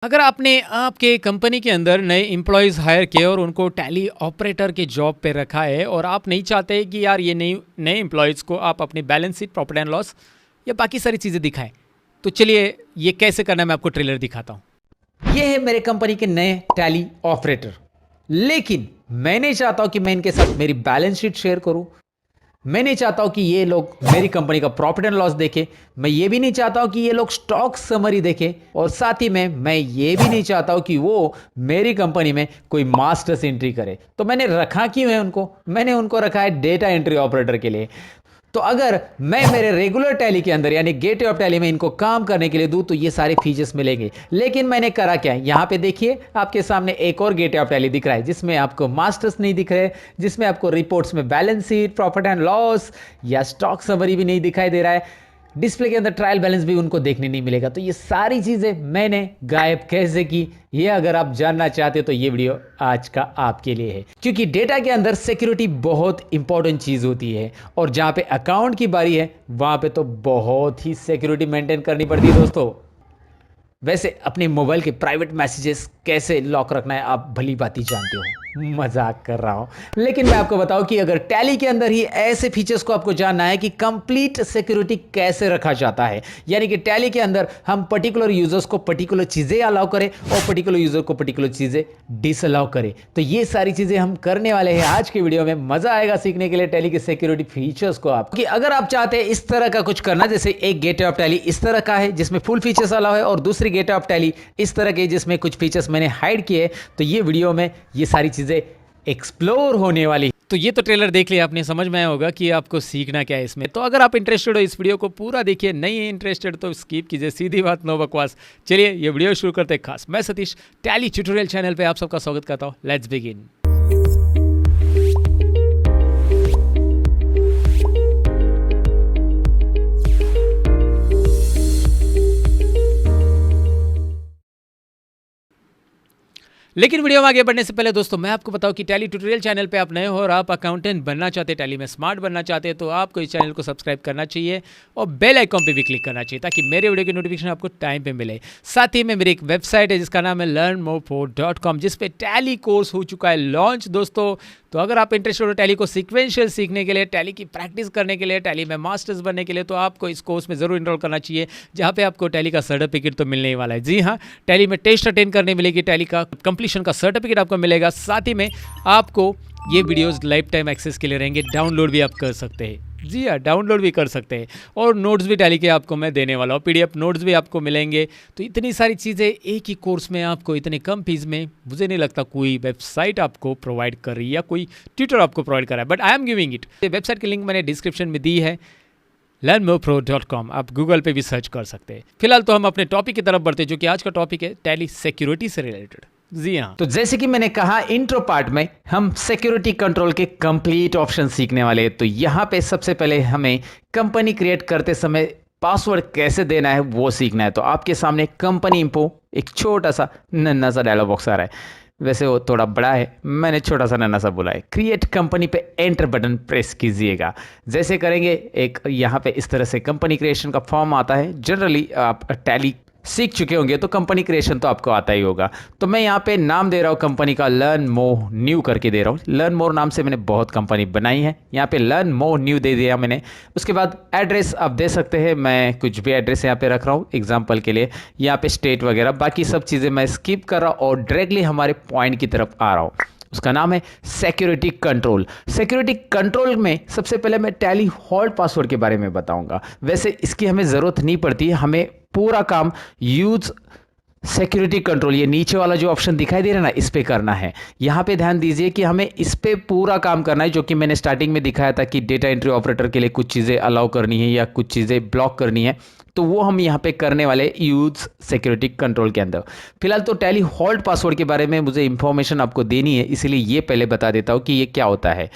अगर आपने आपके कंपनी के अंदर नए एम्प्लॉयज़ हायर किए और उनको टैली ऑपरेटर के जॉब पे रखा है और आप नहीं चाहते कि यार ये नए एम्प्लॉयज़ को आप अपनी balance sheet, profit and loss या बाकी सारी चीज़ें दिखाएं, तो चलिए ये कैसे करना है मैं आपको ट्रेलर दिखाता हूँ। ये है मेरे कंपनी के नए टैली ऑपरेटर, लेकिन मैं नहीं चाहता हूं कि मैं इनके साथ मेरी बैलेंस शीट शेयर करूं। मैं नहीं चाहता हूं कि ये लोग मेरी कंपनी का प्रॉफिट एंड लॉस देखें। मैं ये भी नहीं चाहता हूं कि ये लोग स्टॉक समरी देखें, और साथ ही में मैं ये भी नहीं चाहता हूं कि वो मेरी कंपनी में कोई मास्टर्स एंट्री करे। तो मैंने रखा क्यों है उनको? मैंने उनको रखा है डेटा एंट्री ऑपरेटर के लिए। तो अगर मैं मेरे रेगुलर टैली के अंदर यानी गेटवे ऑफ टैली में इनको काम करने के लिए दूं तो ये सारे फीचर्स मिलेंगे। लेकिन मैंने करा क्या है, यहां पे देखिए आपके सामने एक और गेटवे ऑफ टैली दिख रहा है जिसमें आपको मास्टर्स नहीं दिख रहे, जिसमें आपको रिपोर्ट्स में balance sheet, profit and loss या स्टॉक समरी भी नहीं दिखाई दे रहा है। डिस्प्ले के अंदर ट्रायल बैलेंस भी उनको देखने नहीं मिलेगा। तो ये सारी चीज़ें मैंने गायब कैसे की, ये अगर आप जानना चाहते हो तो ये वीडियो आज का आपके लिए है, क्योंकि डेटा के अंदर सिक्योरिटी बहुत इंपॉर्टेंट चीज़ होती है और जहाँ पे अकाउंट की बारी है वहाँ पे तो बहुत ही सिक्योरिटी मेंटेन करनी पड़ती है दोस्तों। वैसे अपने मोबाइल के प्राइवेट मैसेजेस कैसे लॉक रखना है आप भली भांति जानते हो, मजाक कर रहा हूं। लेकिन मैं आपको बताऊं कि अगर टैली के अंदर ही ऐसे फीचर्स को आपको जानना है कि कंप्लीट सिक्योरिटी कैसे रखा जाता है, यानी कि टैली के अंदर हम पर्टिकुलर यूजर्स को पर्टिकुलर चीजें अलाउ करें और पर्टिकुलर यूजर को पर्टिकुलर चीजें डिसअलाउ करें, तो ये सारी चीजें हम करने वाले हैं आज के वीडियो में। मजा आएगा सीखने के लिए टैली के सिक्योरिटी फीचर्स को। आप कि अगर आप चाहते हैं इस तरह का कुछ करना, जैसे एक गेटवे ऑफ टैली इस तरह का है जिसमें फुल फीचर्स अलाउ है और दूसरी गेटवे ऑफ टैली इस तरह के जिसमें कुछ फीचर्स मैंने हाइड किए, तो ये वीडियो में ये सारी चीजें एक्सप्लोर होने वाली। तो ये तो ट्रेलर देख लिया आपने, समझ में आया होगा कि आपको सीखना क्या है इसमें। तो अगर आप इंटरेस्टेड हो इस वीडियो को पूरा देखिए, नहीं है इंटरेस्टेड तो स्किप कीजिए, सीधी बात, नो बकवास। चलिए ये वीडियो शुरू करते हैं। खास मैं सतीश टैली ट्यूटोरियल चैनल पे आप सबका स्वागत करता हूँ। Let's begin. लेकिन वीडियो में आगे बढ़ने से पहले दोस्तों मैं आपको बताऊं कि टैली ट्यूटोरियल चैनल पे आप नए हो और आप अकाउंटेंट बनना चाहते हैं, टैली में स्मार्ट बनना चाहते हैं, तो आपको इस चैनल को सब्सक्राइब करना चाहिए और बेल आइकॉन पे भी क्लिक करना चाहिए ताकि मेरे वीडियो की नोटिफिकेशन आपको टाइम पे मिले। साथ ही में मेरी एक वेबसाइट है जिसका नाम है learnmore4.com, जिस पे टैली कोर्स हो चुका है लॉन्च दोस्तों। तो अगर आप इंटरेस्टेड हो टैली को सीक्वेंशियल सीखने के लिए, टैली की प्रैक्टिस करने के लिए, टैली में मास्टर्स बनने के लिए, तो आपको इस कोर्स में ज़रूर इनरोल करना चाहिए, जहाँ पे आपको टैली का सर्टिफिकेट तो मिलने ही वाला है। जी हाँ, टैली में टेस्ट अटेंड करने मिलेगी, टैली का कंप्लीशन का सर्टिफिकेट आपको मिलेगा। साथ ही में आपको ये वीडियोस लाइफ टाइम एक्सेस के लिए रहेंगे, डाउनलोड भी आप कर सकते हैं। जी हाँ, डाउनलोड भी कर सकते हैं और नोट्स भी टैली के आपको मैं देने वाला हूँ, पीडीएफ नोट्स भी आपको मिलेंगे। तो इतनी सारी चीज़ें एक ही कोर्स में आपको इतने कम फीस में मुझे नहीं लगता कोई वेबसाइट आपको प्रोवाइड कर रही है या कोई ट्यूटर आपको प्रोवाइड कर रहा है, but I am giving it. Website की लिंक मैंने डिस्क्रिप्शन में दी है, learnmore4.com, आप गूगल पे भी सर्च कर सकते हैं। फिलहाल तो हम अपने टॉपिक की तरफ बढ़ते हैं, जो कि आज का टॉपिक है टैली सिक्योरिटी से रिलेटेड। जी हाँ, तो जैसे कि मैंने कहा इंट्रो पार्ट में हम सिक्योरिटी कंट्रोल के कंप्लीट ऑप्शन सीखने वाले हैं। तो यहाँ पे सबसे पहले हमें कंपनी क्रिएट करते समय पासवर्ड कैसे देना है वो सीखना है। तो आपके सामने कंपनी इंफो एक छोटा सा नन्हा सा डायलॉग बॉक्स आ रहा है, वैसे वो थोड़ा बड़ा है, मैंने छोटा सा नन्हा सा बोला है। क्रिएट कंपनी पे एंटर बटन प्रेस कीजिएगा। जैसे करेंगे एक यहाँ पे इस तरह से कंपनी क्रिएशन का फॉर्म आता है। जनरली आप टैली सीख चुके होंगे तो कंपनी क्रिएशन तो आपको आता ही होगा। तो मैं यहाँ पे नाम दे रहा हूँ कंपनी का, लर्न मोर न्यू करके दे रहा हूँ। लर्न मोर नाम से मैंने बहुत कंपनी बनाई है, यहाँ पे लर्न मोर न्यू दे दिया मैंने। उसके बाद एड्रेस आप दे सकते हैं, मैं कुछ भी एड्रेस यहाँ पे रख रहा हूँ एग्जाम्पल के लिए। यहाँ पे स्टेट वगैरह बाकी सब चीज़ें मैं स्किप कर रहा हूँ और डायरेक्टली हमारे पॉइंट की तरफ आ रहा हूँ। उसका नाम है सिक्योरिटी कंट्रोल। सिक्योरिटी कंट्रोल में सबसे पहले मैं टैली होल्ड पासवर्ड के बारे में बताऊंगा। वैसे इसकी हमें ज़रूरत नहीं पड़ती, हमें पूरा काम यूज सिक्योरिटी कंट्रोल, ये नीचे वाला जो ऑप्शन दिखाई दे रहा है ना, इस पे करना है। यहाँ पे ध्यान दीजिए कि हमें इस पे पूरा काम करना है, जो कि मैंने स्टार्टिंग में दिखाया था कि डेटा एंट्री ऑपरेटर के लिए कुछ चीज़ें अलाउ करनी है या कुछ चीज़ें ब्लॉक करनी है, तो वो हम यहाँ पे करने वाले यूज सिक्योरिटी कंट्रोल के अंदर। फिलहाल तो टैली होल्ड पासवर्ड के बारे में मुझे इंफॉर्मेशन आपको देनी है, इसलिए ये पहले बता देता हूँ कि ये क्या होता है।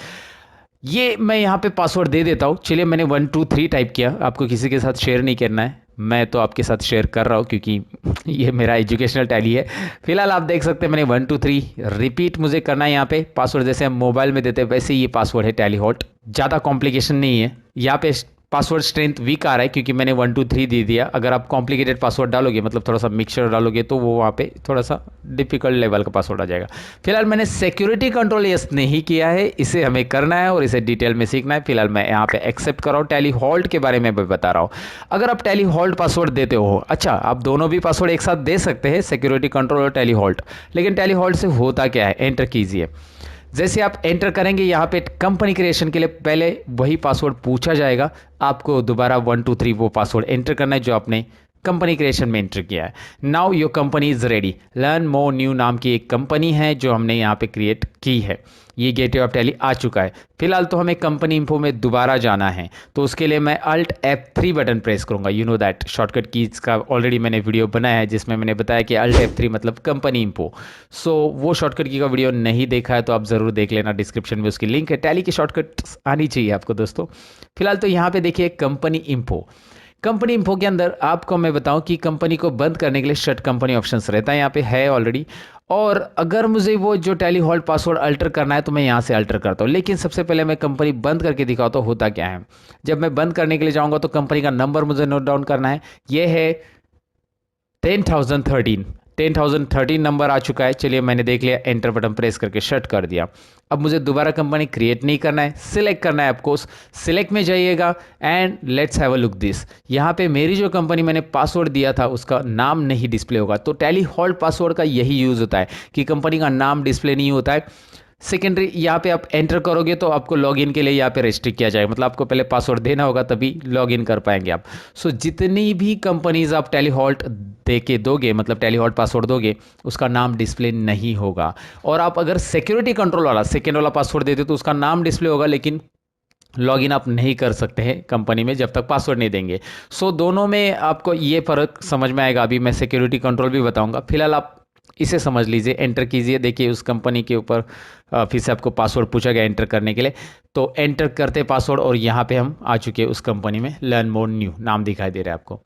ये मैं यहाँ पे पासवर्ड दे देता हूँ। चलिए मैंने 1 2 3 टाइप किया, आपको किसी के साथ शेयर नहीं करना है, मैं तो आपके साथ शेयर कर रहा हूँ क्योंकि ये मेरा एजुकेशनल टैली है। फिलहाल आप देख सकते हैं मैंने 1 2 3 रिपीट मुझे करना है यहाँ पे। पासवर्ड जैसे हम मोबाइल में देते हैं वैसे ये पासवर्ड है टैली हॉट, ज़्यादा कॉम्प्लिकेशन नहीं है। यहाँ पे पासवर्ड स्ट्रेंथ वीक आ रहा है क्योंकि मैंने 1 2 3 दे दिया। अगर आप कॉम्प्लिकेटेड पासवर्ड डालोगे, मतलब थोड़ा सा मिक्सचर डालोगे, तो वो वहाँ पे थोड़ा सा डिफिकल्ट लेवल का पासवर्ड आ जाएगा। फिलहाल मैंने सिक्योरिटी कंट्रोल यस नहीं किया है, इसे हमें करना है और इसे डिटेल में सीखना है। फिलहाल मैं यहाँ पे एक्सेप्ट कर रहा हूँ। टैली हॉल्ट के बारे में मैं बता रहा हूँ। अगर आप टैली हॉल्ट पासवर्ड देते हो, अच्छा आप दोनों भी पासवर्ड एक साथ दे सकते हैं, सिक्योरिटी कंट्रोल और टैली हॉल्ट, लेकिन टैली हॉल्ट से होता क्या है, एंटर कीजिए। जैसे आप एंटर करेंगे यहाँ पे कंपनी क्रिएशन के लिए पहले वही पासवर्ड पूछा जाएगा, आपको दोबारा 1 2 3 वो पासवर्ड एंटर करना है जो आपने कंपनी क्रिएशन में एंटर किया है। Now your company is ready. Learn more new नाम की एक कंपनी है जो हमने यहाँ पे क्रिएट की है। ये गेटवे ऑफ टैली आ चुका है। फिलहाल तो हमें कंपनी इंफो में दोबारा जाना है, तो उसके लिए मैं अल्ट F3 बटन प्रेस करूंगा। You know that shortcut keys का ऑलरेडी मैंने वीडियो बनाया है जिसमें मैंने बताया कि अल्ट F3 मतलब कंपनी इंफो। सो वो शॉर्टकट की का वीडियो नहीं देखा है तो आप ज़रूर देख लेना, डिस्क्रिप्शन में उसकी लिंक है। टैली की शॉर्टकट आनी चाहिए आपको दोस्तों। फिलहाल तो यहाँ पे देखिए कंपनी इंफो। कंपनी इंफो के अंदर आपको मैं बताऊं कि कंपनी को बंद करने के लिए शट कंपनी ऑप्शंस रहता है, यहाँ पे है ऑलरेडी। और अगर मुझे वो जो टैली हॉल्ट पासवर्ड अल्टर करना है तो मैं यहाँ से अल्टर करता हूँ। लेकिन सबसे पहले मैं कंपनी बंद करके दिखाता हूँ होता क्या है। जब मैं बंद करने के लिए जाऊँगा तो कंपनी का नंबर मुझे नोट डाउन करना है। ये है 10,013 नंबर आ चुका है। चलिए मैंने देख लिया, एंटर बटन प्रेस करके शट कर दिया। अब मुझे दोबारा कंपनी क्रिएट नहीं करना है, सिलेक्ट करना है आपको। सिलेक्ट में जाइएगा and let's have a look this. यहाँ पे मेरी जो कंपनी मैंने पासवर्ड दिया था उसका नाम नहीं डिस्प्ले होगा। तो टैली हॉल्ट पासवर्ड का यही यूज़ होता है कि कंपनी का नाम डिस्प्ले नहीं होता है। सेकेंडरी यहाँ पे आप एंटर करोगे तो आपको लॉगिन के लिए यहाँ पे रेस्ट्रिक्ट किया जाएगा, मतलब आपको पहले पासवर्ड देना होगा तभी लॉगिन कर पाएंगे आप। सो जितनी भी कंपनीज आप टैली हॉल्ट दे के दोगे, मतलब टैली हॉल्ट पासवर्ड दोगे, उसका नाम डिस्प्ले नहीं होगा। और आप अगर सिक्योरिटी कंट्रोल वाला सेकेंड वाला पासवर्ड देते तो उसका नाम डिस्प्ले होगा, लेकिन लॉगिन आप नहीं कर सकते हैं कंपनी में जब तक पासवर्ड नहीं देंगे। सो दोनों में आपको ये फ़र्क समझ में आएगा। अभी मैं सिक्योरिटी कंट्रोल भी बताऊंगा। फिलहाल आप इसे समझ लीजिए, एंटर कीजिए। देखिए उस कंपनी के ऊपर फिर से आपको पासवर्ड पूछा गया एंटर करने के लिए, तो एंटर करते पासवर्ड और यहाँ पे हम आ चुके हैं उस कंपनी में। लर्न मोर न्यू नाम दिखाई दे रहा है आपको।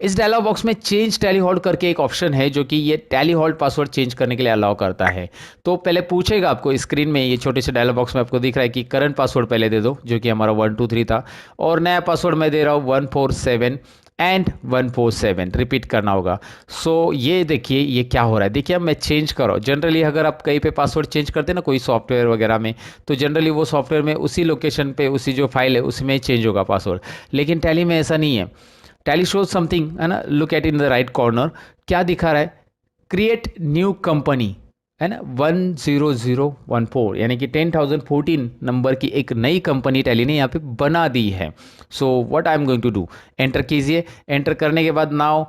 इस डायलॉग बॉक्स में चेंज टैली हॉल्ट करके एक ऑप्शन है जो कि ये टैली हॉल्ट पासवर्ड चेंज करने के लिए अलाउ करता है। तो पहले पूछेगा आपको स्क्रीन में, ये छोटे से डायलॉग बॉक्स में आपको दिख रहा है कि करंट पासवर्ड पहले दे दो जो कि हमारा 1 2 3 था, और नया पासवर्ड मैं दे रहा हूँ 147 एंड 147 रिपीट करना होगा। सो ये देखिए ये क्या हो रहा है। देखिए अब मैं चेंज कर रहा हूँ। जनरली अगर आप कहीं पे पासवर्ड चेंज करते हैं ना कोई सॉफ्टवेयर वगैरह में, तो जनरली वो सॉफ्टवेयर में उसी लोकेशन पे उसी जो फाइल है उसमें चेंज होगा पासवर्ड, लेकिन टैली में ऐसा नहीं है। टैली शोज समथिंग, है ना, look at in the right corner, क्या दिखा रहा है, क्रिएट न्यू कंपनी, है ना, 10014 यानी कि 10,014 नंबर की एक नई कंपनी टैली ने यहाँ पे बना दी है। So what I am going to do, enter कीजिए। एंटर करने के बाद नाउ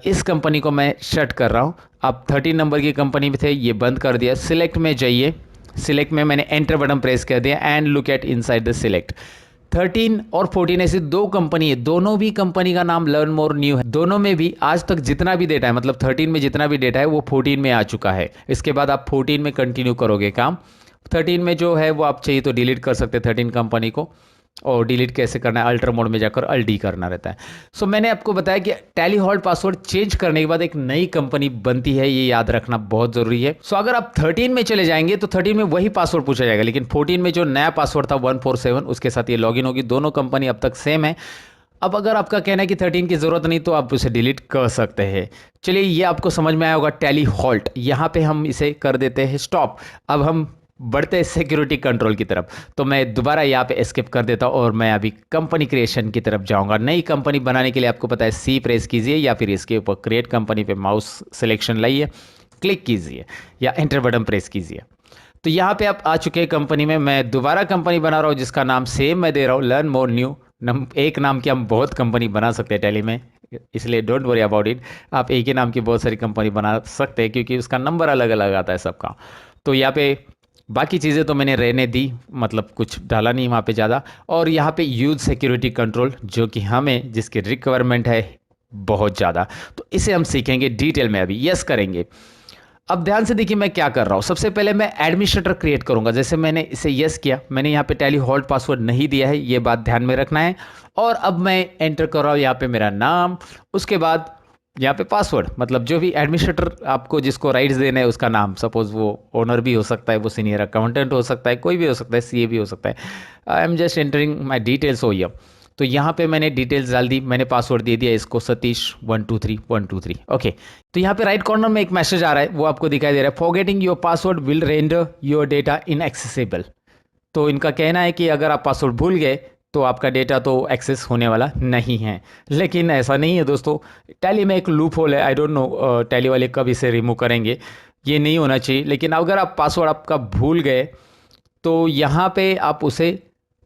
इस कंपनी को मैं शट कर रहा हूँ। आप 13 नंबर की कंपनी में थे, ये बंद कर दिया। सिलेक्ट में जाइए, सिलेक्ट में मैंने एंटर बटन प्रेस कर दिया and look at inside the select. 13 और 14 ऐसी दो कंपनी है, दोनों भी कंपनी का नाम लर्न मोर न्यू है। दोनों में भी आज तक जितना भी डेटा है, मतलब 13 में जितना भी डेटा है वो 14 में आ चुका है। इसके बाद आप 14 में कंटिन्यू करोगे काम। 13 में जो है वो आप चाहिए तो डिलीट कर सकते हैं 13 कंपनी को, और डिलीट कैसे करना है, अल्टर मोड में जाकर अल्ट डी करना रहता है। सो मैंने आपको बताया कि टैली हॉल्ट पासवर्ड चेंज करने के बाद एक नई कंपनी बनती है, ये याद रखना बहुत जरूरी है। सो अगर आप 13 में चले जाएंगे तो 13 में वही पासवर्ड पूछा जाएगा, लेकिन 14 में जो नया पासवर्ड था 147 उसके साथ ये लॉगिन होगी। दोनों कंपनी अब तक सेम है। अब अगर आपका कहना है कि 13 की जरूरत नहीं तो आप उसे डिलीट कर सकते हैं। चलिए ये आपको समझ में आया होगा टैली हॉल्ट। यहाँ पे हम इसे कर देते हैं स्टॉप। अब हम बढ़ते हैं सिक्योरिटी कंट्रोल की तरफ, तो मैं दोबारा यहाँ पे एस्केप कर देता हूँ और मैं अभी कंपनी क्रिएशन की तरफ जाऊँगा। नई कंपनी बनाने के लिए आपको पता है सी प्रेस कीजिए या फिर इसके ऊपर क्रिएट कंपनी पे माउस सिलेक्शन लाइए, क्लिक कीजिए या एंटर बटन प्रेस कीजिए। तो यहाँ पे आप आ चुके हैं कंपनी में। मैं दोबारा कंपनी बना रहा हूँ जिसका नाम सेम मैं दे रहा हूँ, लर्न मोर न्यू। एक नाम की हम बहुत कंपनी बना सकते हैं टैली में, इसलिए डोंट वरी अबाउट इट। आप एक ही नाम की बहुत सारी कंपनी बना सकते हैं क्योंकि उसका नंबर अलग अलग आता है सबका। तो यहाँ पे बाकी चीज़ें तो मैंने रहने दी, मतलब कुछ डाला नहीं वहाँ पे ज़्यादा। और यहाँ पे यूज सिक्योरिटी कंट्रोल जो कि हमें जिसकी रिक्वायरमेंट है बहुत ज़्यादा, तो इसे हम सीखेंगे डिटेल में, अभी यस करेंगे। अब ध्यान से देखिए मैं क्या कर रहा हूँ। सबसे पहले मैं एडमिनिस्ट्रेटर क्रिएट करूँगा। जैसे मैंने इसे यस किया, मैंने यहाँ पे टैली हॉल्ट पासवर्ड नहीं दिया है, ये बात ध्यान में रखना है। और अब मैं एंटर कर रहा हूँ यहाँ पे मेरा नाम, उसके बाद यहाँ पे पासवर्ड, मतलब जो भी एडमिनिस्ट्रेटर आपको जिसको राइट्स देना है उसका नाम, सपोज वो ओनर भी हो सकता है, वो सीनियर अकाउंटेंट हो सकता है, कोई भी हो सकता है, सीए भी हो सकता है। I am just entering my details हो हियर। तो यहाँ पे मैंने डिटेल्स डाल दी, मैंने पासवर्ड दे दिया इसको सतीश 123 ओके। तो यहाँ पे राइट कॉर्नर में एक मैसेज आ रहा है, वो आपको दिखाई दे रहा है, forgetting your password will render your data inaccessible. तो इनका कहना है कि अगर आप पासवर्ड भूल गए तो आपका डेटा तो एक्सेस होने वाला नहीं है, लेकिन ऐसा नहीं है दोस्तों। टैली में एक लूप होल है, आई डोंट नो टैली वाले कब इसे रिमूव करेंगे, ये नहीं होना चाहिए। लेकिन अगर आप पासवर्ड आपका भूल गए तो यहाँ पे आप उसे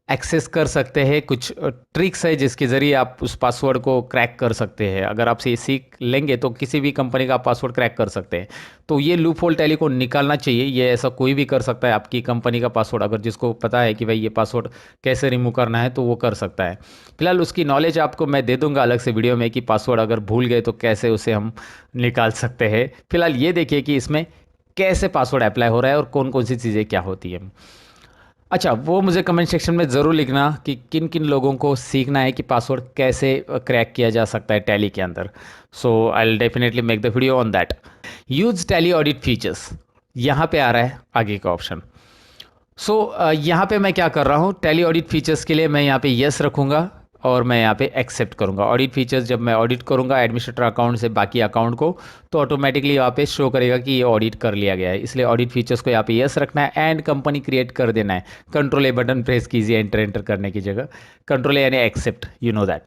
एक्सेस कर सकते हैं। कुछ ट्रिक्स है जिसके ज़रिए आप उस पासवर्ड को क्रैक कर सकते हैं। अगर आप से सीख लेंगे तो किसी भी कंपनी का पासवर्ड क्रैक कर सकते हैं। तो ये लूप होल टैली को निकालना चाहिए। ये ऐसा कोई भी कर सकता है, आपकी कंपनी का पासवर्ड अगर जिसको पता है कि भाई ये पासवर्ड कैसे रिमूव करना है तो वो कर सकता है। फिलहाल उसकी नॉलेज आपको मैं दे दूंगा अलग से वीडियो में कि पासवर्ड अगर भूल गए तो कैसे उसे हम निकाल सकते हैं। फिलहाल ये देखिए कि इसमें कैसे पासवर्ड अप्लाई हो रहा है और कौन कौन सी चीज़ें क्या होती है। अच्छा, वो मुझे कमेंट सेक्शन में ज़रूर लिखना कि किन किन लोगों को सीखना है कि पासवर्ड कैसे क्रैक किया जा सकता है टैली के अंदर। So I will definitely make the video on that. Use Tally audit features, यहाँ पे आ रहा है आगे का ऑप्शन। यहाँ पे मैं क्या कर रहा हूँ, टैली ऑडिट फीचर्स के लिए मैं यहाँ पे यस रखूँगा और मैं यहाँ पे एक्सेप्ट करूँगा। ऑडिट फीचर्स जब मैं ऑडिट करूँगा एडमिनिस्ट्रेटर अकाउंट से बाकी अकाउंट को, तो ऑटोमेटिकली यहाँ पे शो करेगा कि ये ऑडिट कर लिया गया है। इसलिए ऑडिट फीचर्स को यहाँ पे यस रखना है एंड कंपनी क्रिएट कर देना है। कंट्रोल ए बटन प्रेस कीजिए एंटर करने की जगह, कंट्रोल ए यानी accept, you know that.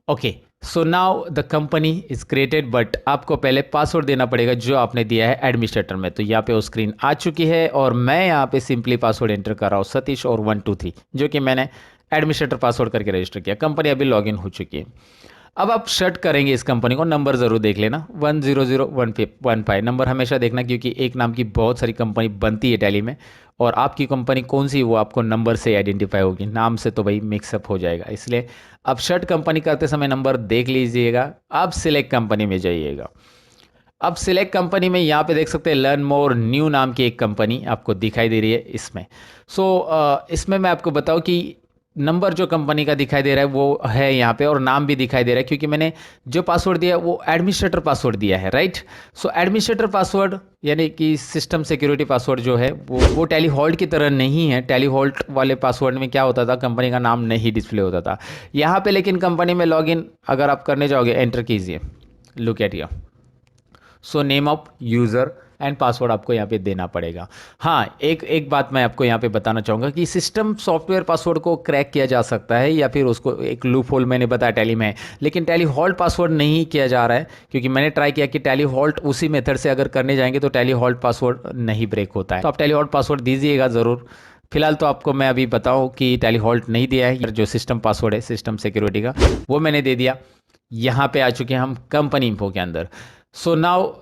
Okay, so now the company is created, but आपको पहले पासवर्ड देना पड़ेगा जो आपने दिया है एडमिनिस्ट्रेटर में। तो यहाँ पे वो स्क्रीन आ चुकी है और मैं यहाँ पे सिंपली पासवर्ड एंटर कर रहा हूँ सतीश और 123, जो कि मैंने एडमिनिस्ट्रेटर पासवर्ड करके रजिस्टर किया। कंपनी अभी लॉगिन हो चुकी है। अब आप शट करेंगे इस कंपनी को, नंबर ज़रूर देख लेना 10015 नंबर हमेशा देखना, क्योंकि एक नाम की बहुत सारी कंपनी बनती है टैली में और आपकी कंपनी कौन सी वो आपको नंबर से आइडेंटिफाई होगी, नाम से तो भाई मिक्सअप हो जाएगा। इसलिए अब शट कंपनी करते समय नंबर देख लीजिएगा। अब सिलेक्ट कंपनी में जाइएगा। अब सिलेक्ट कंपनी में यहाँ पे देख सकते हैं लर्न मोर न्यू नाम की एक कंपनी आपको दिखाई दे रही है इसमें। इसमें मैं आपको बताऊँ कि नंबर जो कंपनी का दिखाई दे रहा है वो है यहाँ पे और नाम भी दिखाई दे रहा है, क्योंकि मैंने जो पासवर्ड दिया है वो एडमिनिस्ट्रेटर पासवर्ड दिया है, राइट। सो एडमिनिस्ट्रेटर पासवर्ड यानी कि सिस्टम सिक्योरिटी पासवर्ड जो है वो टैली हॉल्ट की तरह नहीं है। टैली हॉल्ट वाले पासवर्ड में क्या होता था, कंपनी का नाम नहीं डिस्प्ले होता था। यहाँ पे लेकिन कंपनी में लॉगिन अगर आप करने जाओगे एंटर कीजिए, look at here. So name of user and password आपको यहाँ पे देना पड़ेगा। हाँ, एक बात मैं आपको यहाँ पे बताना चाहूँगा कि सिस्टम सॉफ्टवेयर पासवर्ड को क्रैक किया जा सकता है या फिर उसको एक लूप होल मैंने बताया टैली में, लेकिन टैली हॉल्ट पासवर्ड नहीं किया जा रहा है, क्योंकि मैंने ट्राई किया कि टैली हॉल्ट उसी मेथड से अगर करने जाएंगे तो टैली हॉल्ट पासवर्ड नहीं ब्रेक होता है। तो आप टैली हॉल्ट पासवर्ड दीजिएगा ज़रूर। फिलहाल तो आपको मैं अभी बताऊँ कि टैली हॉल्ट नहीं दिया है, जो सिस्टम पासवर्ड है सिस्टम सिक्योरिटी का वो मैंने दे दिया। यहाँ पे आ चुके हैं हम कंपनी इन्फो के अंदर। सो नाउ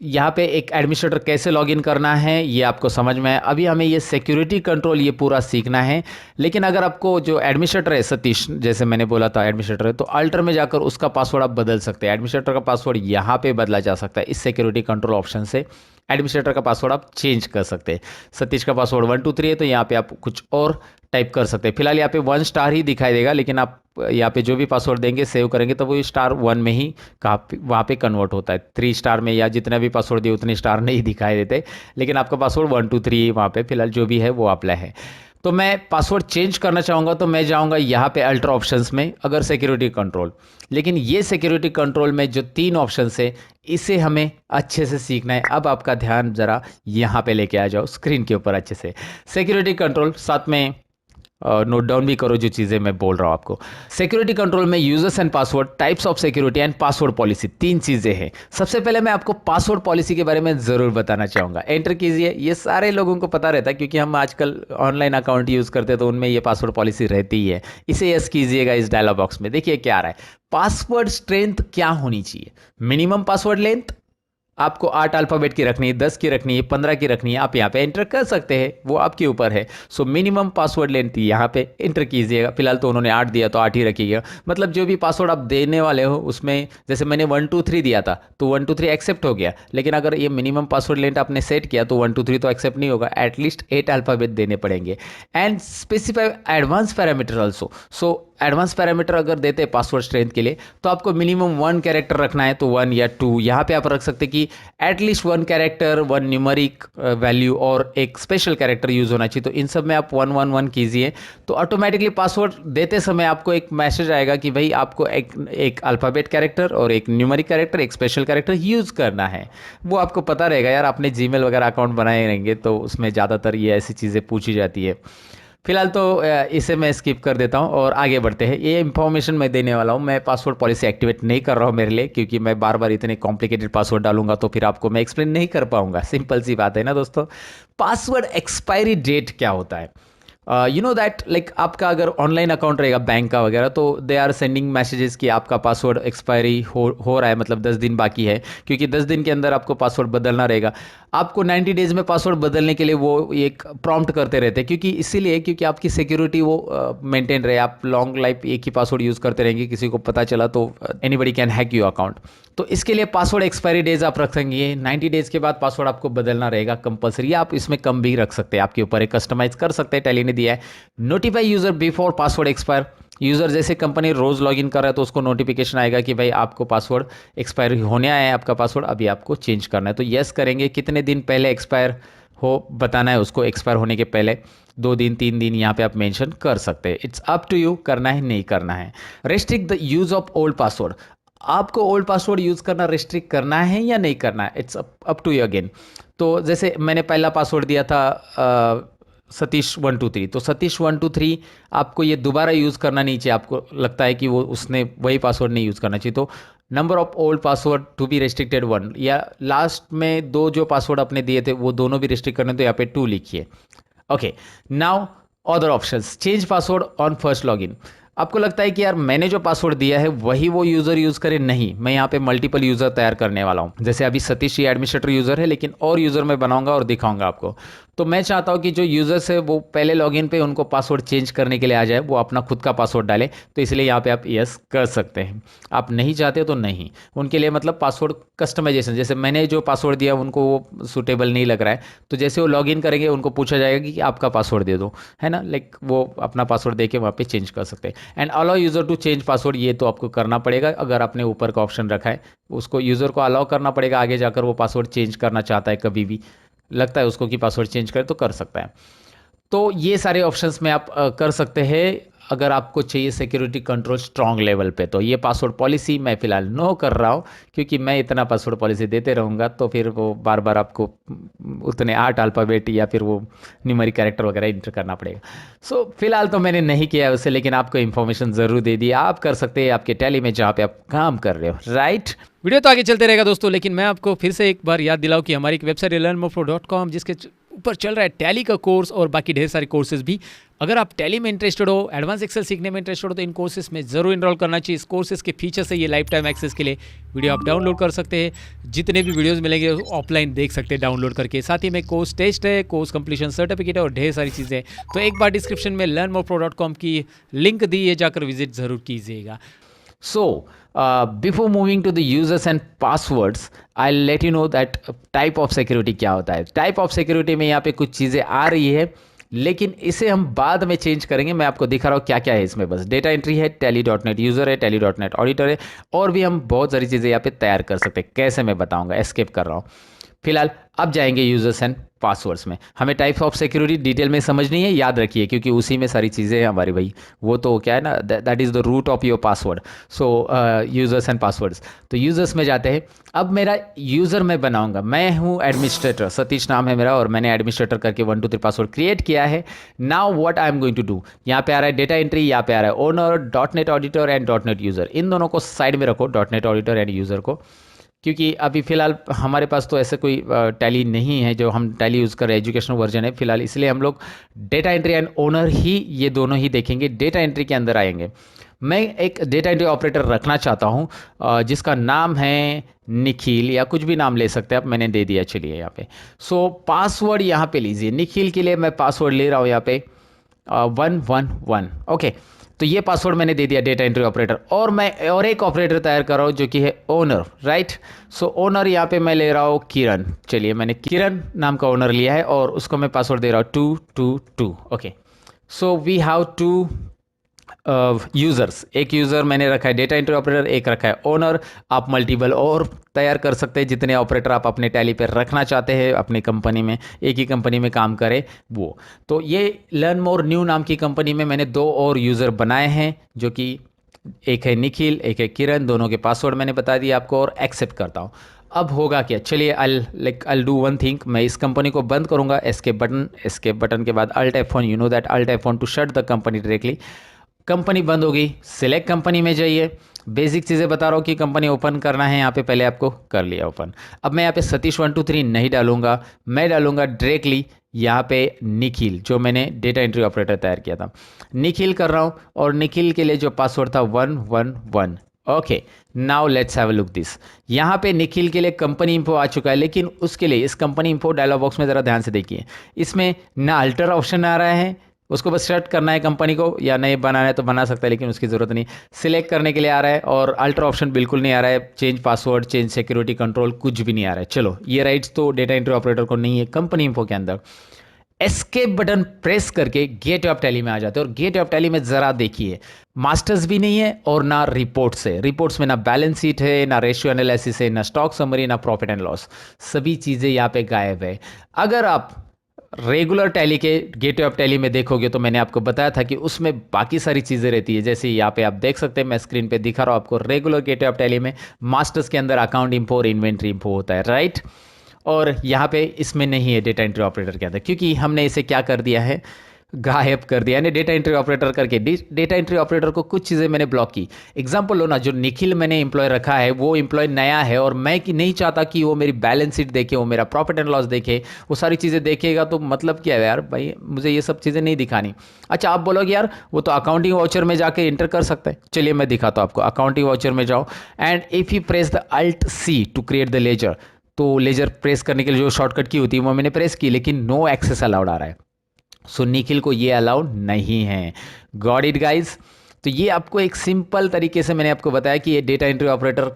यहाँ पे एक एडमिनिस्ट्रेटर कैसे लॉगिन करना है ये आपको समझ में है। अभी हमें ये सिक्योरिटी कंट्रोल ये पूरा सीखना है। लेकिन अगर आपको जो एडमिनिस्ट्रेटर है सतीश, जैसे मैंने बोला था एडमिनिस्ट्रेटर है, तो अल्टर में जाकर उसका पासवर्ड आप बदल सकते हैं। एडमिनिस्ट्रेटर का पासवर्ड यहाँ पे बदला जा सकता है, इस सिक्योरिटी कंट्रोल ऑप्शन से एडमिनिस्ट्रेटर का पासवर्ड आप चेंज कर सकते हैं। सतीश का पासवर्ड 123 है तो यहाँ पे आप कुछ और टाइप कर सकते हैं। फिलहाल यहाँ पे 1 स्टार ही दिखाई देगा, लेकिन आप यहाँ पे जो भी पासवर्ड देंगे सेव करेंगे तो वो स्टार 1 में ही वहाँ पे कन्वर्ट होता है। 3 स्टार में या जितना भी पासवर्ड दिए उतने स्टार नहीं दिखाई देते, लेकिन आपका पासवर्ड 123 वहाँ पे फिलहाल जो भी है वो अप्लाई है। तो मैं पासवर्ड चेंज करना चाहूँगा तो मैं जाऊँगा यहाँ पे अल्टर ऑप्शंस में, अगर सिक्योरिटी कंट्रोल। लेकिन ये सिक्योरिटी कंट्रोल में जो 3 ऑप्शन है इसे हमें अच्छे से सीखना है। अब आपका ध्यान ज़रा यहाँ पे लेके आ जाओ स्क्रीन के ऊपर अच्छे से। सिक्योरिटी कंट्रोल साथ में नोट डाउन भी करो जो चीज़ें मैं बोल रहा हूँ आपको। सिक्योरिटी कंट्रोल में users and password, types of security and password policy, 3 चीज़ें हैं। सबसे पहले मैं आपको पासवर्ड पॉलिसी के बारे में ज़रूर बताना चाहूँगा। एंटर कीजिए। ये सारे लोगों को पता रहता है क्योंकि हम आजकल ऑनलाइन अकाउंट यूज़ करते हैं तो उनमें ये पासवर्ड पॉलिसी रहती ही है। इसे यस कीजिएगा इस डायलॉग बॉक्स में। देखिए क्या आ रहा है, पासवर्ड स्ट्रेंथ क्या होनी चाहिए। मिनिमम पासवर्ड लेंथ आपको 8 अल्फ़ाबेट की रखनी है, 10 की रखनी है, 15 की रखनी है, आप यहाँ पे एंटर कर सकते हैं, वो आपके ऊपर है। सो मिनिमम पासवर्ड लेंथ यहाँ पे एंटर कीजिएगा। फिलहाल तो उन्होंने 8 दिया तो 8 ही रखिएगा। मतलब जो भी पासवर्ड आप देने वाले हो उसमें, जैसे मैंने 123 दिया था तो 123 एक्सेप्ट हो गया, लेकिन अगर ये मिनिमम पासवर्ड लेंथ आपने सेट किया तो 123 तो एक्सेप्ट नहीं होगा, एटलीस्ट 8 अल्फ़ाबेट देने पड़ेंगे। And specify advance parameter also. So advance parameter अगर देते हैं पासवर्ड स्ट्रेंथ के लिए तो आपको मिनिमम 1 कैरेक्टर रखना है तो 1 या 2, यहाँ पे आप रख सकते हैं कि एटलीस्ट 1 कैरेक्टर, 1 न्यूमरिक वैल्यू और एक स्पेशल कैरेक्टर यूज़ होना चाहिए। तो इन सब में आप 111 कीजिए तो ऑटोमेटिकली पासवर्ड देते समय आपको एक मैसेज आएगा कि भाई आपको एक अल्फ़ाबेट कैरेक्टर और एक न्यूमरिक कैरेक्टर, एक स्पेशल कैरेक्टर यूज़ करना है। वो आपको पता रहेगा यार, आपने जीमेल वगैरह अकाउंट बनाए रहेंगे तो उसमें ज़्यादातर ये ऐसी चीज़ें पूछी जाती है। फिलहाल तो इसे मैं स्किप कर देता हूँ और आगे बढ़ते हैं। ये इन्फॉर्मेशन मैं देने वाला हूँ, मैं पासवर्ड पॉलिसी एक्टिवेट नहीं कर रहा हूँ मेरे लिए, क्योंकि मैं बार बार इतने कॉम्प्लिकेटेड पासवर्ड डालूंगा तो फिर आपको मैं एक्सप्लेन नहीं कर पाऊंगा। सिंपल सी बात है ना दोस्तों। पासवर्ड एक्सपायरी डेट क्या होता है? यू नो दैट लाइक आपका अगर ऑनलाइन अकाउंट रहेगा बैंक का वगैरह तो दे आर सेंडिंग मैसेजेस कि आपका पासवर्ड एक्सपायरी हो रहा है, मतलब 10 दिन बाकी है, क्योंकि 10 दिन के अंदर आपको पासवर्ड बदलना रहेगा। आपको 90 डेज में पासवर्ड बदलने के लिए वो एक प्रॉम्प्ट करते रहते हैं, क्योंकि इसीलिए क्योंकि आपकी सिक्योरिटी वो मेंटेन रहे। आप लॉन्ग लाइफ एक ही पासवर्ड यूज़ करते रहेंगे, किसी को पता चला तो anybody can hack your account. तो इसके लिए पासवर्ड एक्सपायरी डेज आप रख सकेंगे। 90 डेज के बाद पासवर्ड आपको बदलना रहेगा कंपलसरी। आप इसमें कम भी रख सकते हैं, आपके ऊपर एक कस्टमाइज कर सकते हैं, टैली ने दिया है। Notify user before password expire. User जैसे कंपनी रोज लॉगिन कर रहा है तो उसको नोटिफिकेशन आएगा कि भाई आपको पासवर्ड एक्सपायर होने आया है, आपका पासवर्ड अभी आपको चेंज करना है। तो यस करेंगे। कितने दिन पहले एक्सपायर हो बताना है उसको, एक्सपायर होने के पहले 2 दिन 3 दिन यहाँ पे आप मेंशन कर सकते हैं। इट्स अप टू यू, करना है नहीं करना है। Restrict the use of old password. आपको ओल्ड पासवर्ड यूज़ करना रिस्ट्रिक्ट करना है या नहीं करना है, it's up to you again. तो जैसे मैंने पहला पासवर्ड दिया था सतीश 123, तो सतीश 123 आपको ये दोबारा यूज़ करना नहीं चाहिए। आपको लगता है कि वो उसने वही पासवर्ड नहीं यूज़ करना चाहिए तो number of old password to be restricted 1, या लास्ट में 2 जो पासवर्ड आपने दिए थे वो दोनों भी रिस्ट्रिक्ट करने तो यहाँ पे 2 लिखिए। Okay, now other options. Change password on first login. आपको लगता है कि यार मैंने जो पासवर्ड दिया है वही वो यूज़र यूज़ करे, नहीं, मैं यहाँ पे मल्टीपल यूज़र तैयार करने वाला हूँ। जैसे अभी सतीश ये एडमिनिस्ट्रेटर यूज़र है, लेकिन और यूज़र मैं बनाऊंगा और दिखाऊंगा आपको। तो मैं चाहता हूँ कि जो यूज़र्स है वो पहले लॉगिन पे उनको पासवर्ड चेंज करने के लिए आ जाए, वो अपना खुद का पासवर्ड डाले। तो इसलिए यहाँ पे आप यस कर सकते हैं। आप नहीं चाहते तो नहीं, उनके लिए मतलब पासवर्ड कस्टमाइजेशन, जैसे मैंने जो पासवर्ड दिया उनको वो सूटेबल नहीं लग रहा है तो जैसे वो लॉगिन करेंगे उनको पूछा जाएगा कि आपका पासवर्ड दे दो, है ना, लाइक वो अपना पासवर्ड दे के वहाँ पे चेंज कर सकते हैं। And allow user to change password, ये तो आपको करना पड़ेगा। अगर आपने ऊपर का ऑप्शन रखा है उसको यूज़र को अलाउ करना पड़ेगा, आगे जाकर वो पासवर्ड चेंज करना चाहता है, कभी भी लगता है उसको कि पासवर्ड चेंज करे तो कर सकता है। तो ये सारे ऑप्शंस में आप कर सकते हैं अगर आपको चाहिए सिक्योरिटी कंट्रोल स्ट्रॉन्ग लेवल पे। तो ये पासवर्ड पॉलिसी मैं फ़िलहाल नो कर रहा हूँ, क्योंकि मैं इतना पासवर्ड पॉलिसी देते रहूँगा तो फिर वो बार बार आपको उतने 8 अल्फ़ाबेट या फिर वो न्यूमेरिक कैरेक्टर वगैरह इंटर करना पड़ेगा। सो फिलहाल तो मैंने नहीं किया है उससे, लेकिन आपको इन्फॉर्मेशन ज़रूर दे दी। आप कर सकते हैं आपके टैली में जहाँ पे आप काम कर रहे हो, राइट। वीडियो तो आगे चलते रहेगा दोस्तों, लेकिन मैं आपको फिर से एक बार याद दिलाऊं कि हमारी एक वेबसाइट है learnmorepro.com, जिसके ऊपर चल रहा है टैली का कोर्स और बाकी ढेर सारे कोर्सेज भी। अगर आप टैली में इंटरेस्टेड हो, एडवांस एक्सेल सीखने में इंटरेस्टेड हो तो इन कोर्सेज में ज़रूर इनरोल करना चाहिए। इस कोर्सेज के फीचर्स है ये लाइफ टाइम एक्सेस के लिए वीडियो आप डाउनलोड कर सकते हैं, जितने भी वीडियोस मिलेंगे ऑफलाइन देख सकते हैं डाउनलोड करके। साथ ही में कोर्स टेस्ट है, कोर्स कंप्लीशन सर्टिफिकेट है और ढेर सारी चीज़ें। तो एक बार डिस्क्रिप्शन में learnmorepro.com की लिंक दी है, जाकर विजिट ज़रूर कीजिएगा। So, before moving to the users and passwords, I'll let you know that type of security क्या होता है। type of security में यहाँ पे कुछ चीज़ें आ रही है, लेकिन इसे हम बाद में चेंज करेंगे। मैं आपको दिखा रहा हूँ क्या क्या है इसमें। बस डेटा एंट्री है, tally.net यूज़र है, tally.net ऑडिटर है, और भी हम बहुत सारी चीज़ें यहाँ पे तैयार कर सकते हैं। कैसे मैं बताऊँगा, एस्केप कर रहा हूँ। फिलहाल अब जाएंगे यूजर्स एंड पासवर्ड्स में। हमें टाइप्स ऑफ सिक्योरिटी डिटेल में समझनी है, याद रखिए, क्योंकि उसी में सारी चीज़ें हैं हमारी भाई। वो तो क्या है ना, that is the root of your password. So users and passwords. तो यूजर्स में जाते हैं। अब मेरा यूज़र मैं बनाऊंगा, मैं हूँ एडमिनिस्ट्रेटर, सतीश नाम है मेरा, और मैंने एडमिनिस्ट्रेटर करके 1 2 3 पासवर्ड क्रिएट किया है। Now what I am going to do, यहाँ पे आ रहा है डेटा एंट्री, यहाँ पे आ रहा है owner, .NET auditor and .NET user. इन दोनों को साइड में रखो, .NET ऑडिटर एंड यूज़र को, क्योंकि अभी फ़िलहाल हमारे पास तो ऐसे कोई टैली नहीं है जो हम टैली यूज़ कर रहे हैं, एजुकेशनल वर्जन है फ़िलहाल, इसलिए हम लोग डेटा एंट्री एंड ओनर ही ये दोनों ही देखेंगे। डेटा एंट्री के अंदर आएंगे, मैं एक डेटा एंट्री ऑपरेटर रखना चाहता हूँ जिसका नाम है निखिल, या कुछ भी नाम ले सकते हैं आप, मैंने दे दिया। चलिए यहाँ पे सो पासवर्ड यहाँ पे लीजिए। निखिल के लिए मैं पासवर्ड ले रहा हूँ यहाँ पे 111। ओके, तो ये पासवर्ड मैंने दे दिया डेटा एंट्री ऑपरेटर, और मैं और एक ऑपरेटर तैयार कर रहा हूँ जो कि है ओनर, राइट। सो ओनर यहाँ पे मैं ले रहा हूँ किरण। चलिए, मैंने किरण नाम का ओनर लिया है और उसको मैं पासवर्ड दे रहा हूँ 222। Okay, so we have 2 users, एक यूज़र मैंने रखा है डेटा एंट्री ऑपरेटर, एक रखा है ओनर। आप मल्टीपल और तैयार कर सकते हैं, जितने ऑपरेटर आप अपने टैली पे रखना चाहते हैं अपनी कंपनी में, एक ही कंपनी में काम करे वो। तो ये लर्न मोर न्यू नाम की कंपनी में मैंने 2 और यूज़र बनाए हैं, जो कि एक है निखिल, एक है किरण। दोनों के पासवर्ड मैंने बता दिया आपको और एक्सेप्ट करता हूँ। अब होगा क्या, चलिए आई डू वन थिंग। मैं इस कंपनी को बंद करूँगा, एस्केप बटन के बाद alt F1, you know that alt F1 to shut the company directly. Company बंद हो गई, सिलेक्ट कंपनी में जाइए। बेसिक चीज़ें बता रहा हूँ कि कंपनी ओपन करना है, यहाँ पे पहले आपको कर लिया ओपन। अब मैं यहाँ पे सतीश 123 नहीं डालूंगा, मैं डालूंगा डायरेक्टली यहाँ पे निखिल, जो मैंने डेटा एंट्री ऑपरेटर तैयार किया था। निखिल कर रहा हूँ और निखिल के लिए जो पासवर्ड था 111। Okay, now let's have a look this. यहाँ पे निखिल के लिए कंपनी इंफो आ चुका है, लेकिन उसके लिए इस कंपनी इंफो डायलॉग बॉक्स में ज़रा ध्यान से देखिए, इसमें ना अल्टर ऑप्शन आ रहा है। उसको बस सेट करना है कंपनी को, या नए बनाना है तो बना सकता है, लेकिन उसकी ज़रूरत नहीं। सिलेक्ट करने के लिए आ रहा है और अल्टर ऑप्शन बिल्कुल नहीं आ रहा है। Change password, change security control, कुछ भी नहीं आ रहा है। चलो, ये राइट्स तो डेटा एंट्री ऑपरेटर को नहीं है कंपनी इंफो के अंदर। एस्केप बटन प्रेस करके गेट ऑफ टैली में आ जाते हैं, और गेट ऑफ टैली में ज़रा देखिए, मास्टर्स भी नहीं है और ना रिपोर्ट्स है। रिपोर्ट्स में ना बैलेंस शीट है, ना रेशियो एनालिसिस है, ना स्टॉक समरी, ना प्रॉफिट एंड लॉस। सभी चीज़ें यहाँ पे गायब है। अगर आप रेगुलर टैली के गेटवे ऑफ टैली में देखोगे तो मैंने आपको बताया था कि उसमें बाकी सारी चीज़ें रहती है। जैसे यहाँ पे आप देख सकते हैं, मैं स्क्रीन पे दिखा रहा हूँ आपको, रेगुलर गेटवे ऑफ टैली में मास्टर्स के अंदर अकाउंट इंफो और इन्वेंट्री इंफो होता है, राइट। और यहाँ पे इसमें नहीं है डेटा एंट्री ऑपरेटर के अंदर, क्योंकि हमने इसे क्या कर दिया है, गायब कर दिया। यानी डेटा एंट्री ऑपरेटर करके डेटा एंट्री ऑपरेटर को कुछ चीज़ें मैंने ब्लॉक की। एग्जांपल लो ना, जो निखिल मैंने एम्प्लॉय रखा है वो एम्प्लॉय नया है, और मैं कि नहीं चाहता कि वो मेरी बैलेंस शीट देखे, वो मेरा प्रॉफिट एंड लॉस देखे, वो सारी चीज़ें देखेगा तो मतलब क्या है यार भाई, मुझे ये सब चीज़ें नहीं दिखानी। अच्छा, आप बोलोगे यार वो तो अकाउंटिंग वाउचर में जाके इंटर कर सकता है। चलिए मैं दिखाता हूँ आपको। अकाउंटिंग वाउचर में जाओ and if you press the Alt C to create the ledger, तो लेजर प्रेस करने के लिए जो शॉर्टकट की होती है वो मैंने प्रेस की, लेकिन नो एक्सेस अलाउड आ रहा है। सो निखिल को ये अलाउड नहीं है। Got it guys. तो ये आपको एक सिंपल तरीके से मैंने आपको बताया कि ये डेटा एंट्री ऑपरेटर